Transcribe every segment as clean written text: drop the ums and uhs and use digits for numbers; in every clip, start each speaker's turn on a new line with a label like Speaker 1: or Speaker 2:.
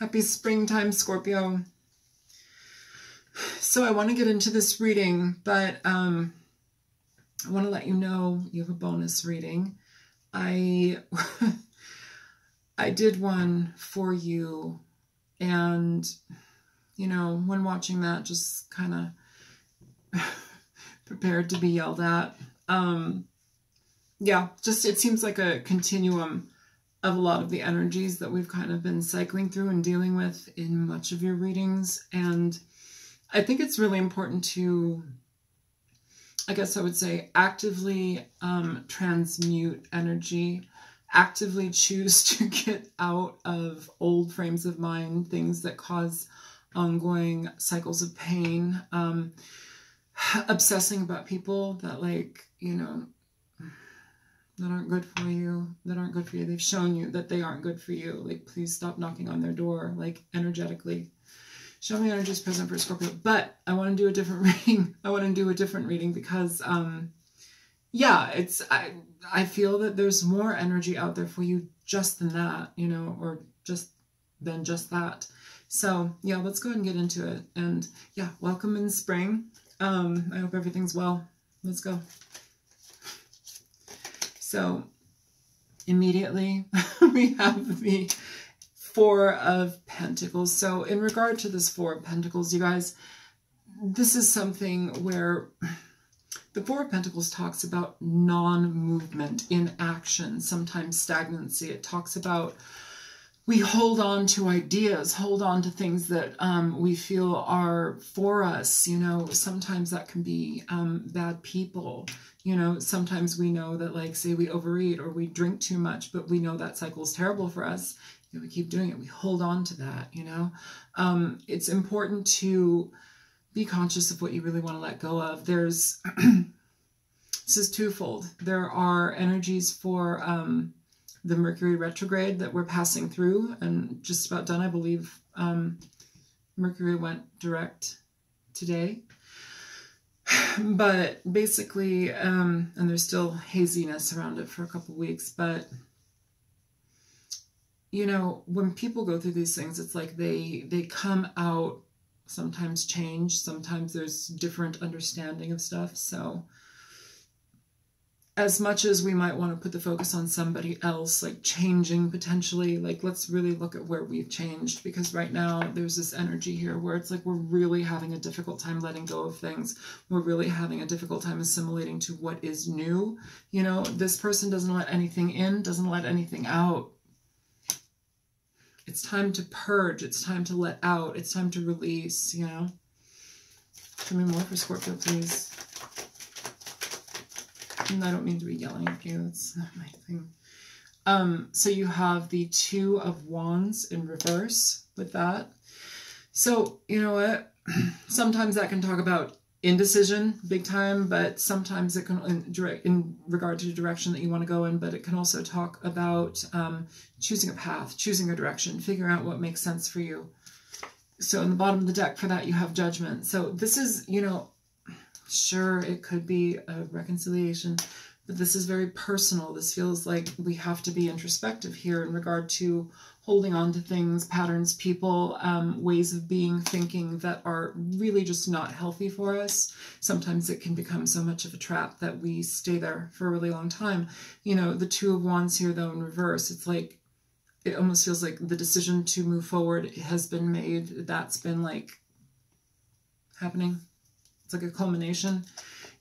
Speaker 1: Happy springtime, Scorpio. So I want to get into this reading, but I want to let you know you have a bonus reading. I did one for you, and you know, when watching that, just kind of prepared to be yelled at. Yeah, just it seems like a continuum of a lot of the energies that we've kind of been cycling through and dealing with in much of your readings. And I think it's really important to, I guess I would say, actively transmute energy, actively choose to get out of old frames of mind, things that cause ongoing cycles of pain, obsessing about people that, like, you know, that aren't good for you, They've shown you that they aren't good for you. Like, please stop knocking on their door, like, energetically. Show me energies present for Scorpio. But I want to do a different reading. I want to do a different reading because, yeah, I feel that there's more energy out there for you just than that, you know, or just that. So, yeah, let's go ahead and get into it. And, yeah, welcome in spring. I hope everything's well. Let's go. So immediately we have the Four of Pentacles. So in regard to this Four of Pentacles, you guys, this is something where the Four of Pentacles talks about non-movement, inaction, sometimes stagnancy. It talks about we hold on to ideas, hold on to things that we feel are for us. You know, sometimes that can be bad people. You know, sometimes we know that, like, say we overeat or we drink too much, but we know that cycle is terrible for us. You know, we keep doing it. We hold on to that, you know. It's important to be conscious of what you really want to let go of. There's, this is twofold. There are energies for the Mercury retrograde that we're passing through and just about done. I believe Mercury went direct today. But basically, and there's still haziness around it for a couple weeks, but you know, when people go through these things, it's like they come out, sometimes change, sometimes there's different understanding of stuff. So as much as we might want to put the focus on somebody else, like changing potentially, like let's really look at where we've changed, because right now there's this energy here where it's like we're really having a difficult time letting go of things. We're really having a difficult time assimilating to what is new. You know, this person doesn't let anything in, doesn't let anything out. It's time to purge. It's time to let out. It's time to release, you know. Tell me more for Scorpio, please. And I don't mean to be yelling at you. That's not my thing. So you have the Two of Wands in reverse with that. So, you know what? Sometimes that can talk about indecision, big time, but sometimes it can, in regard to the direction that you want to go in, but it can also talk about choosing a path, choosing a direction, figuring out what makes sense for you. So in the bottom of the deck for that, you have Judgment. So this is, you know, sure, it could be a reconciliation, but this is very personal. This feels like we have to be introspective here in regard to holding on to things, patterns, people, ways of being, thinking that are really just not healthy for us. Sometimes it can become so much of a trap that we stay there for a really long time. You know, the Two of Wands here, though, in reverse, it's like, it almost feels like the decision to move forward has been made. That's been, like, happening. It's like a culmination,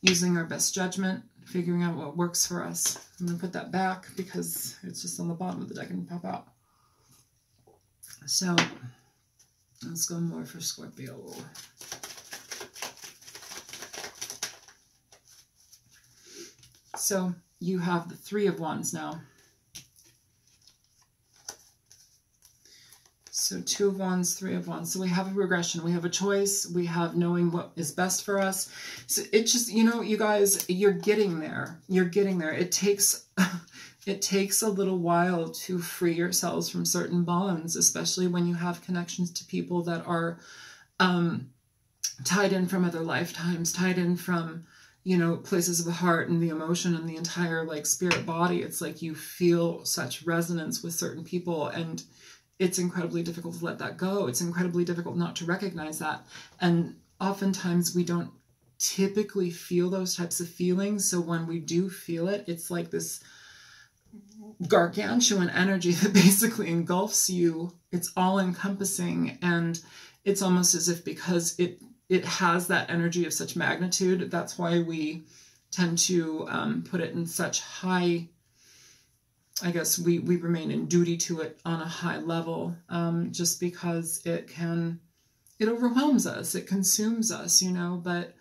Speaker 1: using our best judgment, figuring out what works for us. I'm going to put that back because it's just on the bottom of the deck and pop out. So let's go more for Scorpio. So you have the Three of Wands now. So Two of Wands, Three of Wands. So we have a regression. We have a choice. We have knowing what is best for us. So it just, you know, you guys, you're getting there. You're getting there. It takes a little while to free yourselves from certain bonds, especially when you have connections to people that are tied in from other lifetimes, tied in from, you know, places of the heart and the emotion and the entire, like, spirit body. It's like you feel such resonance with certain people, and it's incredibly difficult to let that go. It's incredibly difficult not to recognize that. And oftentimes we don't typically feel those types of feelings. So when we do feel it, it's like this gargantuan energy that basically engulfs you. It's all encompassing. And it's almost as if because it has that energy of such magnitude, that's why we tend to put it in such high, I guess we remain in duty to it on a high level, just because it overwhelms us, it consumes us, you know. But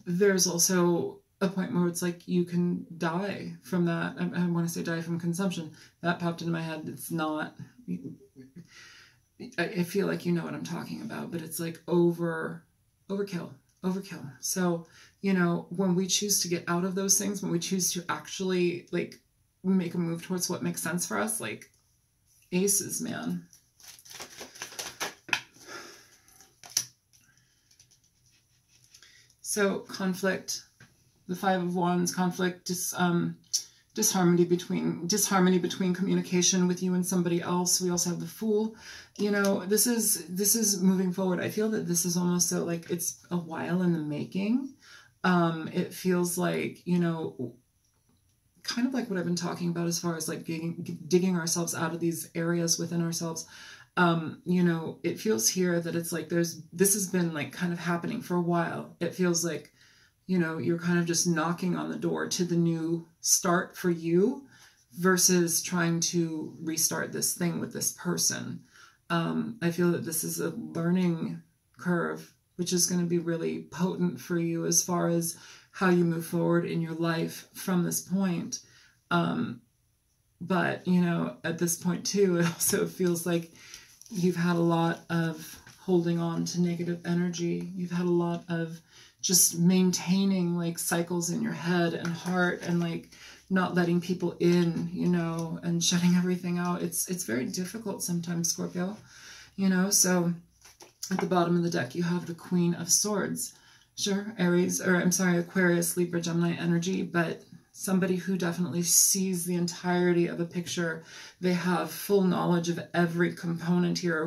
Speaker 1: there's also a point where it's like you can die from that. I want to say die from consumption. That popped into my head. It's not, I feel like you know what I'm talking about, but it's like overkill. So, you know, when we choose to get out of those things, when we choose to actually like make a move towards what makes sense for us, like aces, man. So conflict, the Five of Wands, conflict, disharmony between communication with you and somebody else. We also have the Fool. You know, this is moving forward. I feel that this is almost like it's a while in the making. It feels like, you know, kind of like what I've been talking about as far as like digging ourselves out of these areas within ourselves. You know, it feels here that it's like this has been like kind of happening for a while. It feels like, you know, you're kind of just knocking on the door to the new start for you versus trying to restart this thing with this person. I feel that this is a learning curve, which is going to be really potent for you as far as how you move forward in your life from this point. But, you know, at this point too, it also feels like you've had a lot of holding on to negative energy. You've had a lot of just maintaining like cycles in your head and heart and like not letting people in, you know, and shutting everything out. It's very difficult sometimes, Scorpio, you know. So at the bottom of the deck, you have the Queen of Swords. Sure, Aquarius, Libra, Gemini energy, but somebody who definitely sees the entirety of a picture. They have full knowledge of every component here,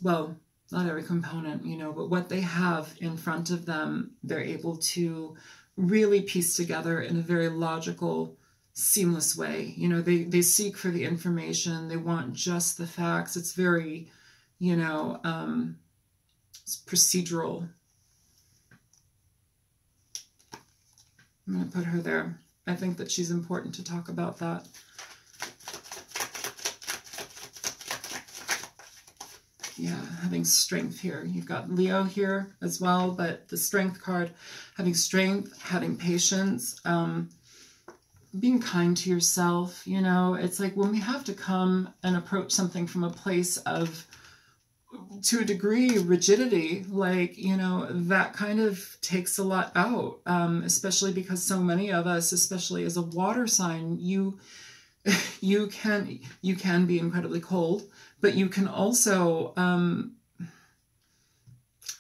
Speaker 1: well, not every component, you know, but what they have in front of them, they're able to really piece together in a very logical, seamless way. You know, they seek for the information. They want just the facts. It's very, you know, it's procedural. I'm going to put her there. I think that she's important to talk about that. Yeah, having strength here. You've got Leo here as well, but the strength card, having strength, having patience, being kind to yourself, you know. It's like when we have to come and approach something from a place of, to a degree, rigidity, like, you know, that kind of takes a lot out, especially because so many of us, especially as a water sign, you can be incredibly cold, but you can also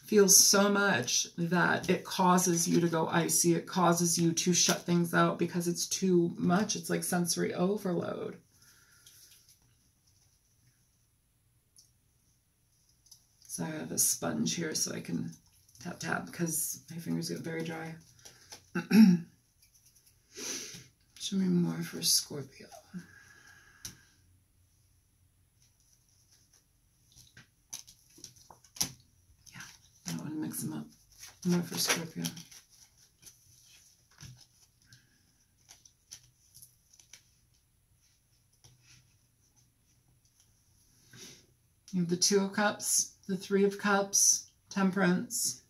Speaker 1: feel so much that it causes you to go icy. It causes you to shut things out because it's too much. It's like sensory overload. So I have a sponge here so I can tap because my fingers get very dry. Show me more for Scorpio. Yeah, I want to mix them up. More for Scorpio. You have the Two of Cups, the Three of Cups, Temperance,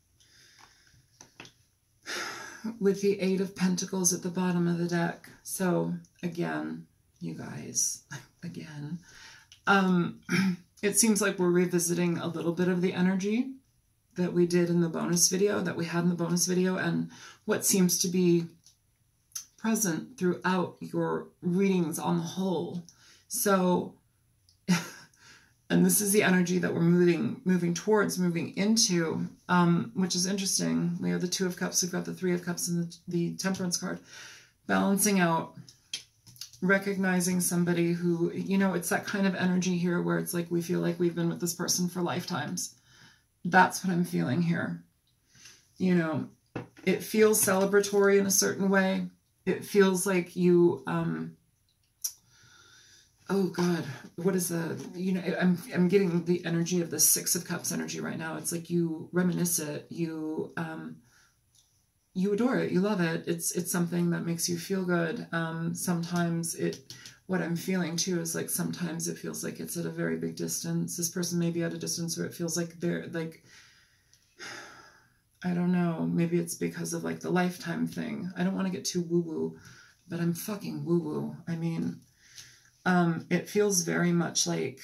Speaker 1: with the Eight of Pentacles at the bottom of the deck. So again, you guys, again, it seems like we're revisiting a little bit of the energy that we did in the bonus video, that we had in the bonus video, and what seems to be present throughout your readings on the whole. So, and this is the energy that we're moving towards, moving into, which is interesting. We have the Two of Cups, we've got the Three of Cups, and the Temperance card. Balancing out, recognizing somebody who, you know, it's that kind of energy here where it's like we feel like we've been with this person for lifetimes. That's what I'm feeling here. You know, it feels celebratory in a certain way. It feels like you, oh God, what is the, you know, I'm getting the energy of the Six of Cups energy right now. It's like you reminisce it, you adore it, you love it. It's something that makes you feel good. Sometimes what I'm feeling too is like, sometimes it feels like it's at a very big distance. This person may be at a distance where it feels like they're like, I don't know, maybe it's because of like the lifetime thing. I don't want to get too woo-woo, but I'm fucking woo-woo. I mean, it feels very much like,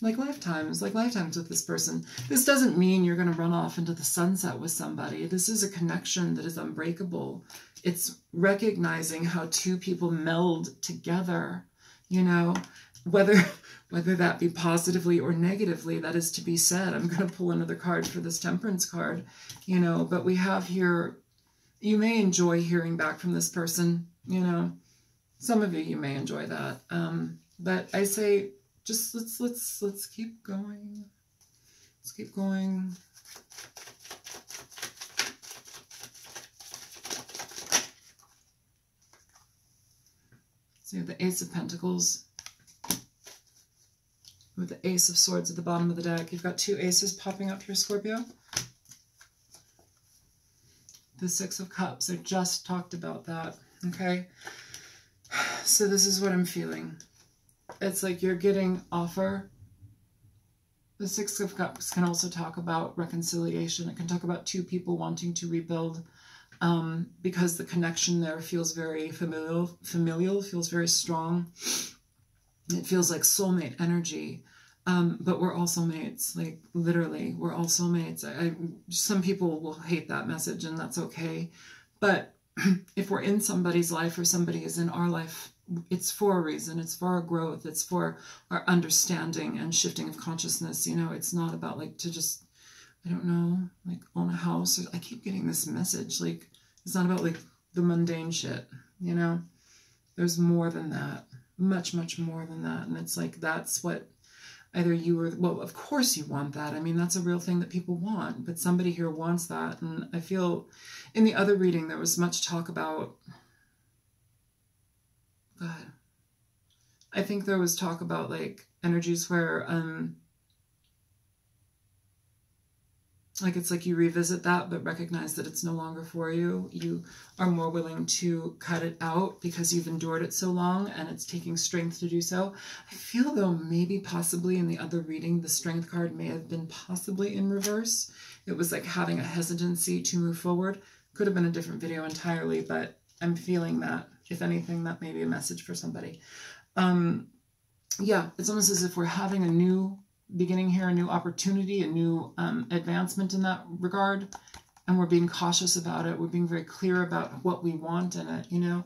Speaker 1: like lifetimes with this person. This doesn't mean you're going to run off into the sunset with somebody. This is a connection that is unbreakable. It's recognizing how two people meld together, you know, whether that be positively or negatively, that is to be said. I'm going to pull another card for this Temperance card, you know, but we have here, you may enjoy hearing back from this person, you know, some of you may enjoy that. But I say, just let's keep going. Let's keep going. So you have the Ace of Pentacles with the Ace of Swords at the bottom of the deck. You've got two aces popping up here, Scorpio. The Six of Cups. I just talked about that. Okay. So this is what I'm feeling. It's like you're getting offer. The Six of Cups can also talk about reconciliation. It can talk about two people wanting to rebuild, because the connection there feels very familial, feels very strong. It feels like soulmate energy. But we're all soulmates. Like literally, we're all soulmates. Some people will hate that message, and that's okay. But if we're in somebody's life or somebody is in our life, it's for a reason. It's for our growth. It's for our understanding and shifting of consciousness. You know, it's not about like to just, I don't know, like own a house. I keep getting this message. Like, it's not about like the mundane shit, you know? There's more than that. Much, much more than that. And it's like, that's what either you or, well, of course you want that. I mean, that's a real thing that people want, but somebody here wants that. And I feel in the other reading, there was much talk about, God, I think there was talk about like energies where, like it's like you revisit that, but recognize that it's no longer for you. You are more willing to cut it out because you've endured it so long and it's taking strength to do so. I feel though maybe possibly in the other reading, the Strength card may have been possibly in reverse. It was like having a hesitancy to move forward. Could have been a different video entirely, but I'm feeling that, if anything, that may be a message for somebody. Yeah, it's almost as if we're having a new beginning here, a new opportunity, a new advancement in that regard. And we're being cautious about it. We're being very clear about what we want in it, you know.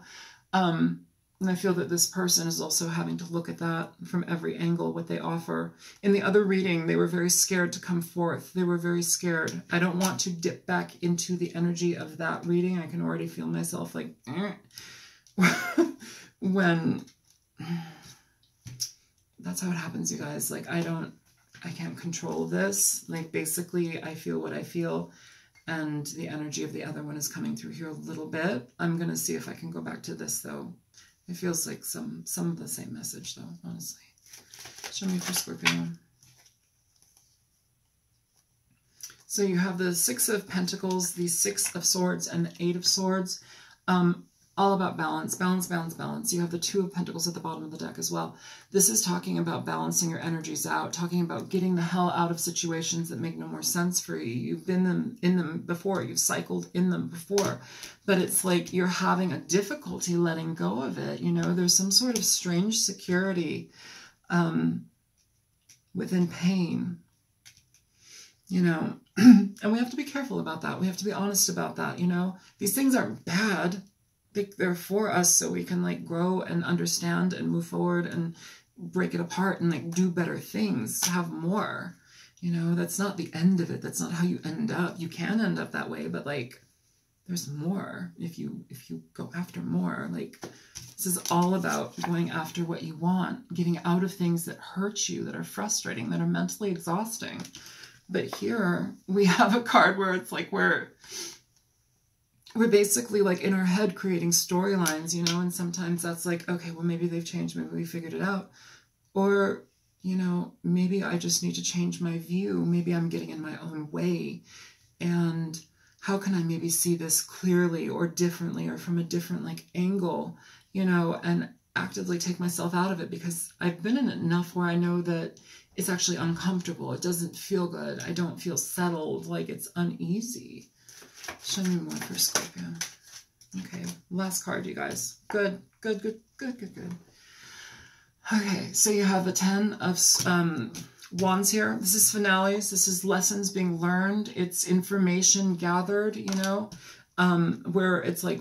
Speaker 1: And I feel that this person is also having to look at that from every angle, what they offer. In the other reading, they were very scared to come forth. They were very scared. I don't want to dip back into the energy of that reading. I can already feel myself like, when that's how it happens, you guys. Like, I can't control this. Like, basically, I feel what I feel, and the energy of the other one is coming through here a little bit. I'm going to see if I can go back to this, though. It feels like some of the same message, though, honestly. Show me for Scorpio. So you have the Six of Pentacles, the Six of Swords, and the Eight of Swords. All about balance, balance, balance, balance. You have the Two of Pentacles at the bottom of the deck as well. This is talking about balancing your energies out, talking about getting the hell out of situations that make no more sense for you. You've been in them before. You've cycled in them before. But it's like you're having a difficulty letting go of it. You know, there's some sort of strange security within pain. You know, and we have to be careful about that. We have to be honest about that, you know. These things aren't bad. They're for us so we can like grow and understand and move forward and break it apart and like do better things, have more, you know. That's not the end of it. That's not how you end up. You can end up that way, but like there's more if you go after more. Like, this is all about going after what you want, getting out of things that hurt you, that are frustrating, that are mentally exhausting. But here we have a card where it's like we're basically like in our head creating storylines, you know, and sometimes that's like, okay, well, maybe they've changed, maybe we figured it out. Or, you know, maybe I just need to change my view. Maybe I'm getting in my own way. And how can I maybe see this clearly or differently or from a different like angle, you know, and actively take myself out of it, because I've been in it enough where I know that it's actually uncomfortable. It doesn't feel good. I don't feel settled. Like, it's uneasy. Show me more for Scorpio. Okay, last card, you guys. Good, good, good, good, good, good. Okay, so you have the 10 of Wands here. This is finales. This is lessons being learned. It's information gathered, you know, where it's like,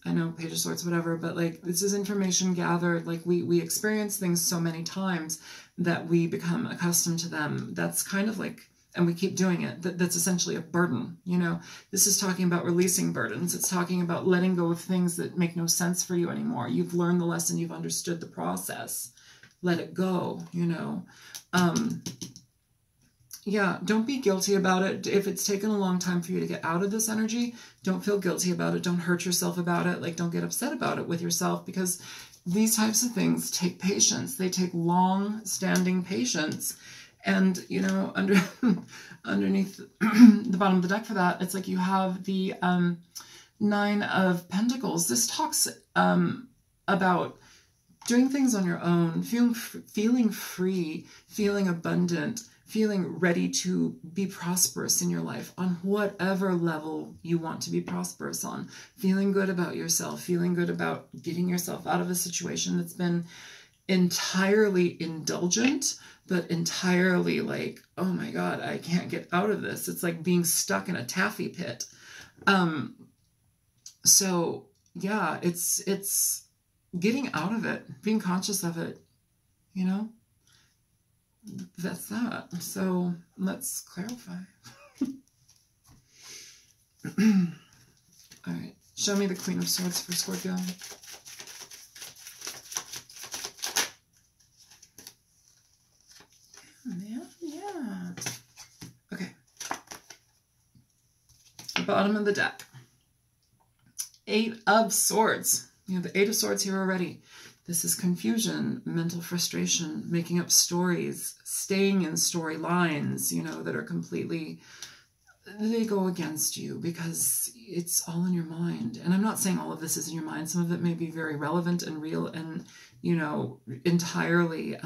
Speaker 1: I know Page of Swords, whatever, but like, this is information gathered. Like, we experience things so many times that we become accustomed to them. That's kind of like, and we keep doing it. That's essentially a burden, you know. This is talking about releasing burdens. It's talking about letting go of things that make no sense for you anymore. You've learned the lesson. You've understood the process. Let it go, you know. Yeah, don't be guilty about it. If it's taken a long time for you to get out of this energy, don't feel guilty about it. Don't hurt yourself about it. Like, don't get upset about it with yourself, because these types of things take patience. They take long-standing patience. And, you know, underneath the bottom of the deck for that, it's like you have the 9 of Pentacles. This talks about doing things on your own, feeling free, feeling abundant, feeling ready to be prosperous in your life on whatever level you want to be prosperous on, feeling good about yourself, feeling good about getting yourself out of a situation that's been entirely indulgent, but entirely like, oh my God, I can't get out of this. It's like being stuck in a taffy pit. So yeah, it's getting out of it, being conscious of it, you know, that's that. So let's clarify. All right, show me the Queen of Swords for Scorpio. Yeah. Okay. Bottom of the deck. 8 of Swords. You have the 8 of Swords here already. This is confusion, mental frustration, making up stories, staying in storylines, you know, that are completely, they go against you because it's all in your mind. And I'm not saying all of this is in your mind. Some of it may be very relevant and real and, you know, entirely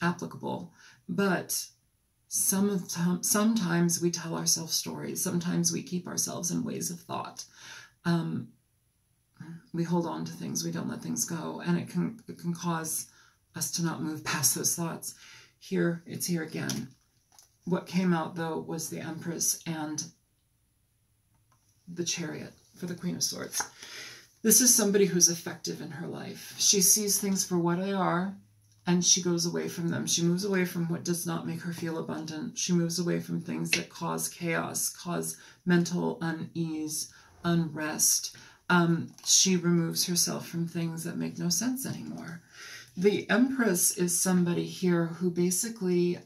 Speaker 1: applicable, but sometimes we tell ourselves stories. Sometimes we keep ourselves in ways of thought. We hold on to things. We don't let things go, and it can cause us to not move past those thoughts. Here, it's here again. What came out though was the Empress and the Chariot for the Queen of Swords. This is somebody who's effective in her life. She sees things for what they are, and she goes away from them. She moves away from what does not make her feel abundant. She moves away from things that cause chaos, cause mental unease, unrest. She removes herself from things that make no sense anymore. The Empress is somebody here who basically,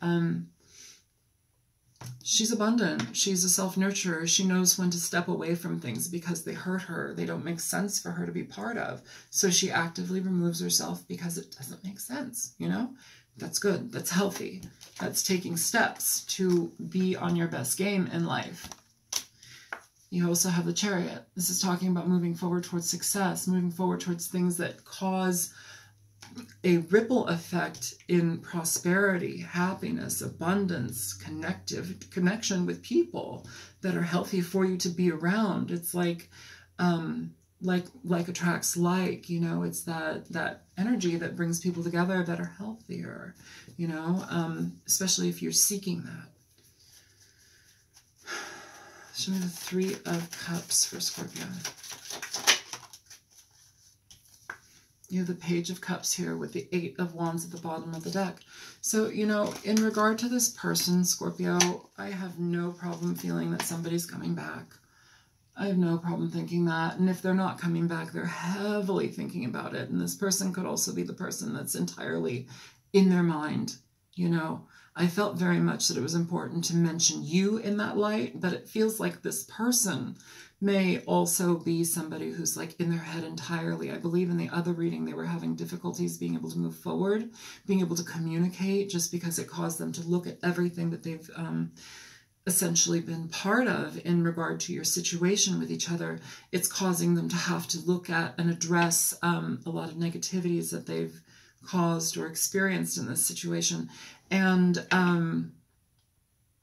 Speaker 1: she's abundant. She's a self-nurturer. She knows when to step away from things because they hurt her. They don't make sense for her to be part of. So she actively removes herself because it doesn't make sense, you know? That's good. That's healthy. That's taking steps to be on your best game in life. You also have the Chariot. This is talking about moving forward towards success, moving forward towards things that cause a ripple effect in prosperity, happiness, abundance, connection with people that are healthy for you to be around. It's like attracts like, you know, it's that energy that brings people together that are healthier, you know, especially if you're seeking that. Show me the 3 of Cups for Scorpio. You have the Page of Cups here with the 8 of Wands at the bottom of the deck. So, you know, in regard to this person, Scorpio, I have no problem feeling that somebody's coming back. I have no problem thinking that. And if they're not coming back, they're heavily thinking about it. And this person could also be the person that's entirely in their mind. You know, I felt very much that it was important to mention you in that light, but it feels like this person may also be somebody who's like in their head entirely. I believe in the other reading, they were having difficulties being able to move forward, being able to communicate, just because it caused them to look at everything that they've essentially been part of in regard to your situation with each other. It's causing them to have to look at and address a lot of negativities that they've caused or experienced in this situation. And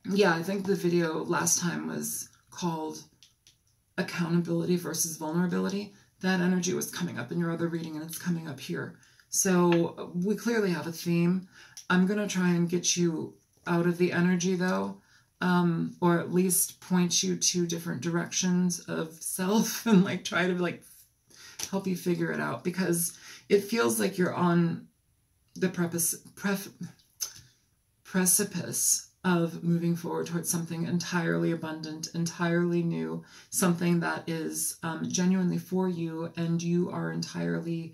Speaker 1: yeah, I think the video last time was called Accountability versus Vulnerability. That energy was coming up in your other reading, and it's coming up here. So we clearly have a theme. I'm going to try and get you out of the energy though, or at least point you to different directions of self and like try to like help you figure it out, because it feels like you're on the precipice of moving forward towards something entirely abundant, entirely new, something that is genuinely for you, and you are entirely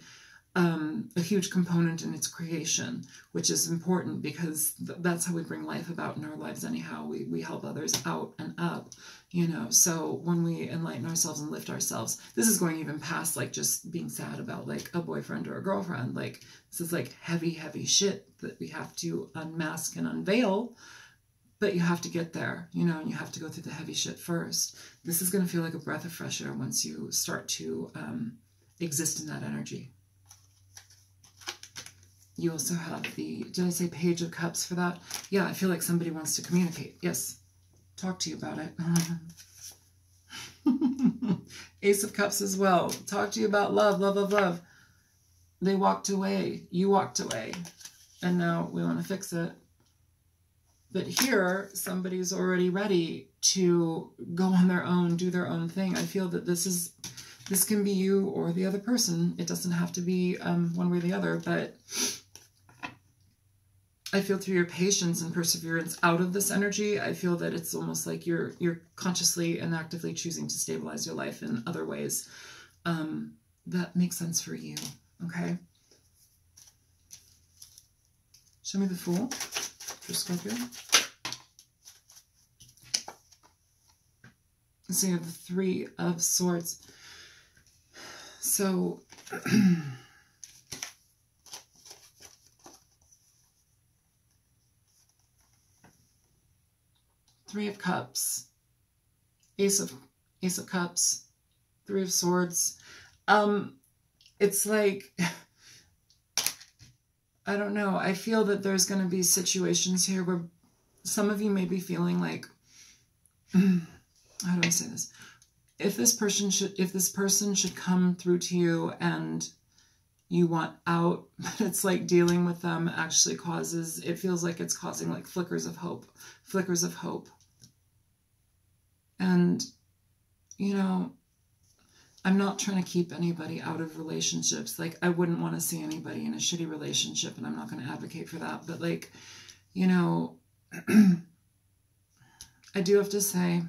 Speaker 1: a huge component in its creation, which is important because that's how we bring life about in our lives anyhow. We help others out and up, you know. So when we enlighten ourselves and lift ourselves, this is going even past like just being sad about like a boyfriend or a girlfriend. Like this is like heavy, heavy shit that we have to unmask and unveil. But you have to get there, you know, and you have to go through the heavy shit first. This is going to feel like a breath of fresh air once you start to exist in that energy. You also have the, did I say Page of Cups for that? Yeah, I feel like somebody wants to communicate. Yes, talk to you about it. Ace of Cups as well. Talk to you about love, love, love, love. They walked away. You walked away. And now we want to fix it. But here, somebody's already ready to go on their own, do their own thing. I feel that this can be you or the other person. It doesn't have to be one way or the other, but I feel through your patience and perseverance out of this energy, I feel that it's almost like you're consciously and actively choosing to stabilize your life in other ways that make sense for you, okay? Show me the Fool for Scorpio. So you have the Three of Swords. So Three of Cups, Ace of Cups, Three of Swords. It's like, I don't know. I feel that there's going to be situations here where some of you may be feeling like, how do I say this? If this person should come through to you and you want out, but it's like dealing with them actually causes, it feels like it's causing like flickers of hope. And, you know, I'm not trying to keep anybody out of relationships. Like, I wouldn't want to see anybody in a shitty relationship, and I'm not going to advocate for that. But, like, you know, I do have to say,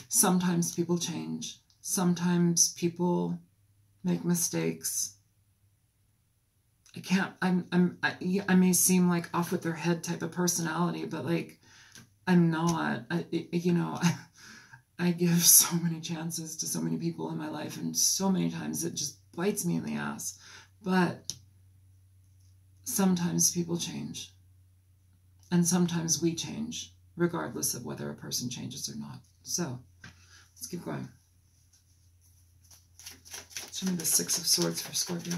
Speaker 1: sometimes people change. Sometimes people make mistakes. I may seem like off with their head type of personality, but, like, I'm not. You know, I give so many chances to so many people in my life, and so many times it just bites me in the ass. But sometimes people change. And sometimes we change, regardless of whether a person changes or not. So, let's keep going. Show me the Six of Swords for Scorpio.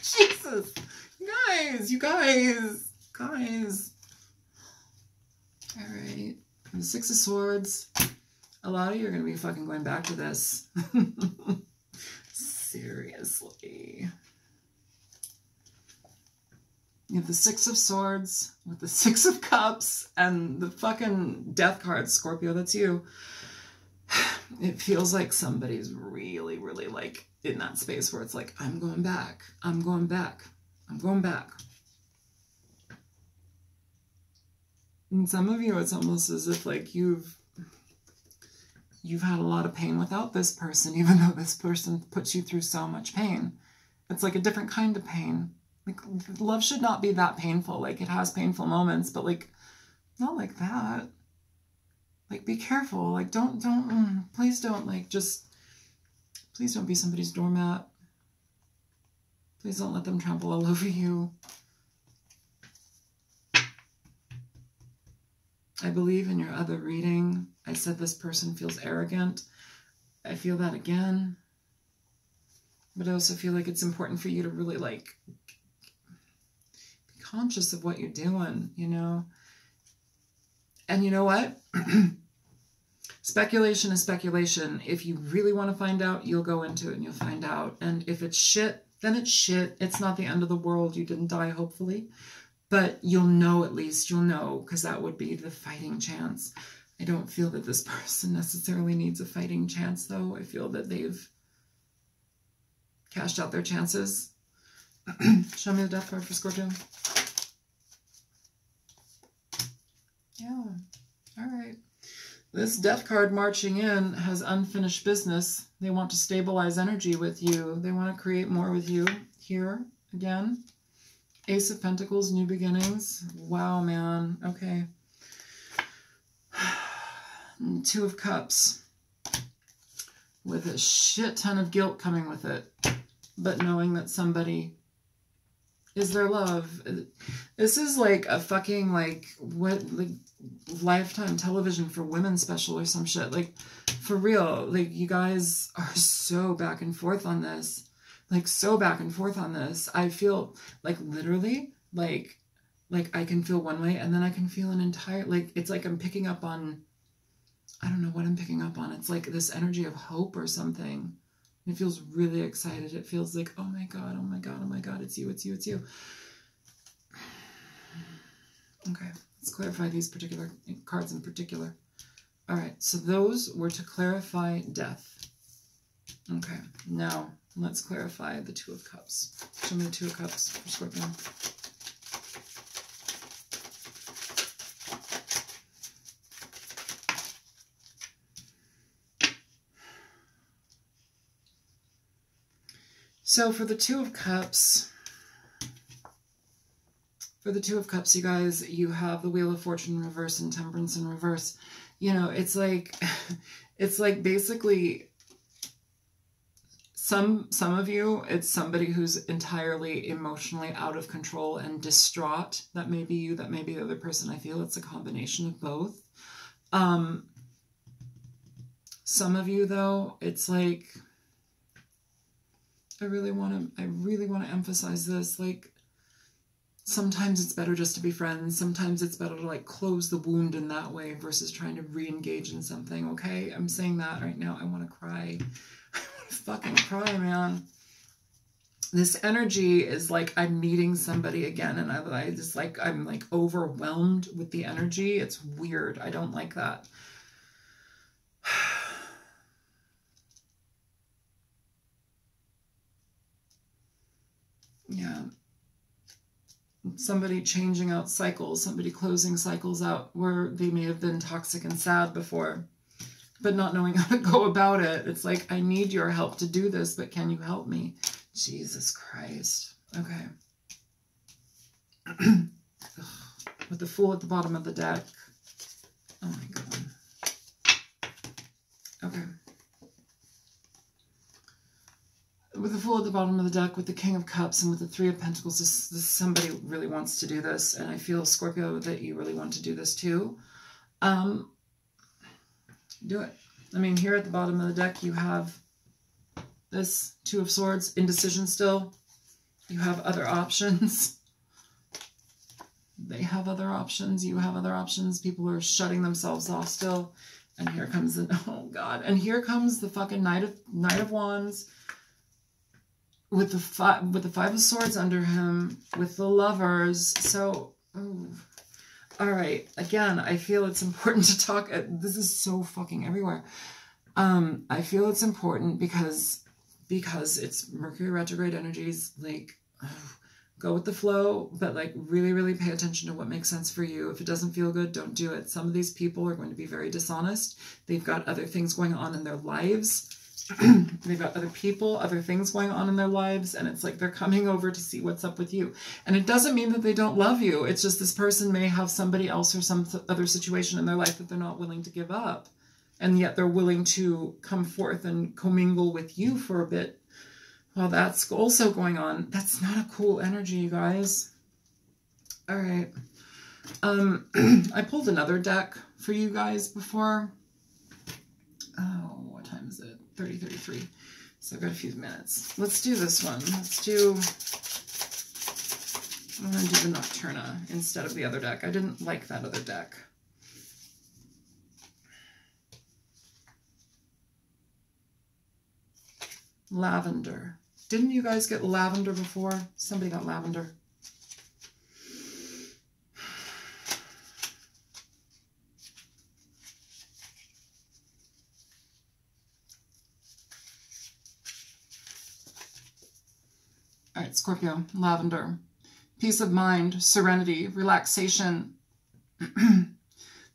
Speaker 1: Jesus, you guys. All right, the Six of Swords. A lot of you are going to be fucking going back to this. Seriously. You have the Six of Swords with the Six of Cups and the fucking Death card, Scorpio, that's you. It feels like somebody's really, really like in that space where it's like, I'm going back. I'm going back. I'm going back. And some of you, it's almost as if like you've had a lot of pain without this person, even though this person puts you through so much pain. It's like a different kind of pain. Like, love should not be that painful. Like, it has painful moments, but like, not like that. Like, be careful. Like, please don't, like, please don't be somebody's doormat. Please don't let them trample all over you. I believe in your other reading, I said this person feels arrogant. I feel that again. But I also feel like it's important for you to really, like, be conscious of what you're doing, you know? And you know what? Speculation is speculation. If you really want to find out, you'll go into it and you'll find out. And if it's shit, then it's shit. It's not the end of the world. You didn't die, hopefully. But you'll know, at least. You'll know, because that would be the fighting chance. I don't feel that this person necessarily needs a fighting chance, though. I feel that they've cashed out their chances. Show me the Death card for Scorpio. Yeah. All right. This Death card marching in has unfinished business. They want to stabilize energy with you. They want to create more with you. Here, again. Ace of Pentacles, new beginnings. Wow, man. Okay. Two of Cups. With a shit ton of guilt coming with it. But knowing that somebody is their love. This is like a fucking, like, what, like, Lifetime television for women special or some shit. Like, for real. Like, you guys are so back and forth on this. Like, so back and forth on this. I feel, like, literally, like I can feel one way, and then I can feel an entire, like, it's like I'm picking up on, I don't know what I'm picking up on. It's like this energy of hope or something. It feels really excited. It feels like, oh my God, oh my God, oh my God, it's you, it's you, it's you. Okay, let's clarify these particular cards in particular. All right, so those were to clarify death. Okay, now let's clarify the Two of Cups. Show me the Two of Cups for Scorpio. So for the Two of Cups, you guys, you have the Wheel of Fortune in reverse and Temperance in reverse. You know, it's like basically some of you, it's somebody who's entirely emotionally out of control and distraught. That may be you, that may be the other person. I feel it's a combination of both. Some of you, though, it's like, I really want to emphasize this. Like, sometimes it's better just to be friends. Sometimes it's better to, like, close the wound in that way versus trying to re-engage in something, okay? I'm saying that right now. I want to cry. I want to fucking cry, man. This energy is like I'm meeting somebody again, and I just, like, I'm, like, overwhelmed with the energy. It's weird. I don't like that. Yeah. Somebody changing out cycles, somebody closing cycles out where they may have been toxic and sad before, but not knowing how to go about it. It's like, I need your help to do this, but can you help me? Jesus Christ. Okay. With the Fool at the bottom of the deck. Oh my God. Okay. With the Fool at the bottom of the deck, with the King of Cups, and with the Three of Pentacles, this somebody really wants to do this, and I feel, Scorpio, that you really want to do this too. Do it. I mean, here at the bottom of the deck, you have this Two of Swords, indecision still. You have other options. They have other options. You have other options. People are shutting themselves off still. And here comes the, oh God. And here comes the fucking Knight of Wands. with the Five of Swords under him, with the Lovers. So, all right. Again, I feel it's important to talk. This is so fucking everywhere. I feel it's important because it's Mercury retrograde energies. Like, go with the flow, but like really, really pay attention to what makes sense for you. If it doesn't feel good, don't do it. Some of these people are going to be very dishonest. They've got other things going on in their lives. They've got other people, other things going on in their lives, and it's like they're coming over to see what's up with you. And it doesn't mean that they don't love you. It's just this person may have somebody else or some other situation in their life that they're not willing to give up. And yet they're willing to come forth and commingle with you for a bit. Well, that's also going on. That's not a cool energy, you guys. All right. I pulled another deck for you guys before. Oh, what time is it? 30:33. So I've got a few minutes. Let's do this one. I'm going to do the Nocturna instead of the other deck. I didn't like that other deck. Lavender. Didn't you guys get lavender before? Somebody got lavender. All right, Scorpio, lavender. Peace of mind, serenity, relaxation. The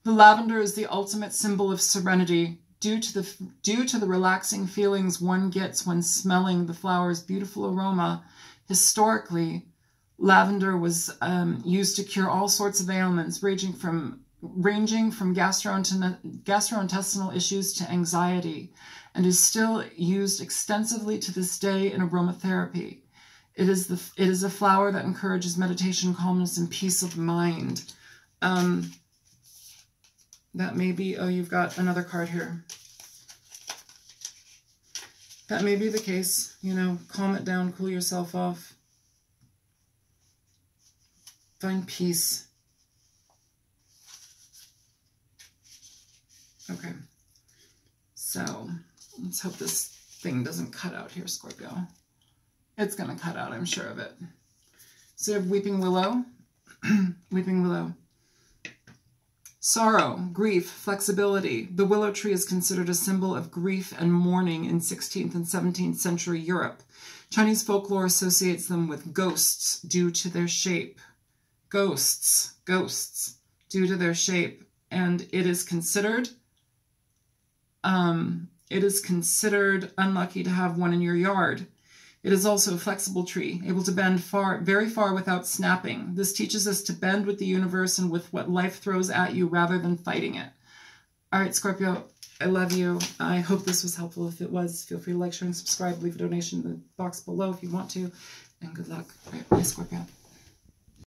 Speaker 1: lavender is the ultimate symbol of serenity. Due to the relaxing feelings one gets when smelling the flower's beautiful aroma, historically, lavender was used to cure all sorts of ailments, ranging from gastrointestinal issues to anxiety, and is still used extensively to this day in aromatherapy. It is a flower that encourages meditation, calmness, and peace of mind. That may be, oh, you've got another card here. That may be the case, you know, calm it down, cool yourself off. Find peace. Okay. So, let's hope this thing doesn't cut out here, Scorpio. It's going to cut out, I'm sure of it. So you have Weeping Willow. Weeping Willow. Sorrow, grief, flexibility. The willow tree is considered a symbol of grief and mourning in 16th and 17th century Europe. Chinese folklore associates them with ghosts due to their shape. Ghosts, due to their shape. And it is considered unlucky to have one in your yard. It is also a flexible tree, able to bend very far without snapping. This teaches us to bend with the universe and with what life throws at you rather than fighting it. All right, Scorpio, I love you. I hope this was helpful. If it was, feel free to like, share, and subscribe. Leave a donation in the box below if you want to. And good luck. All right, bye, Scorpio.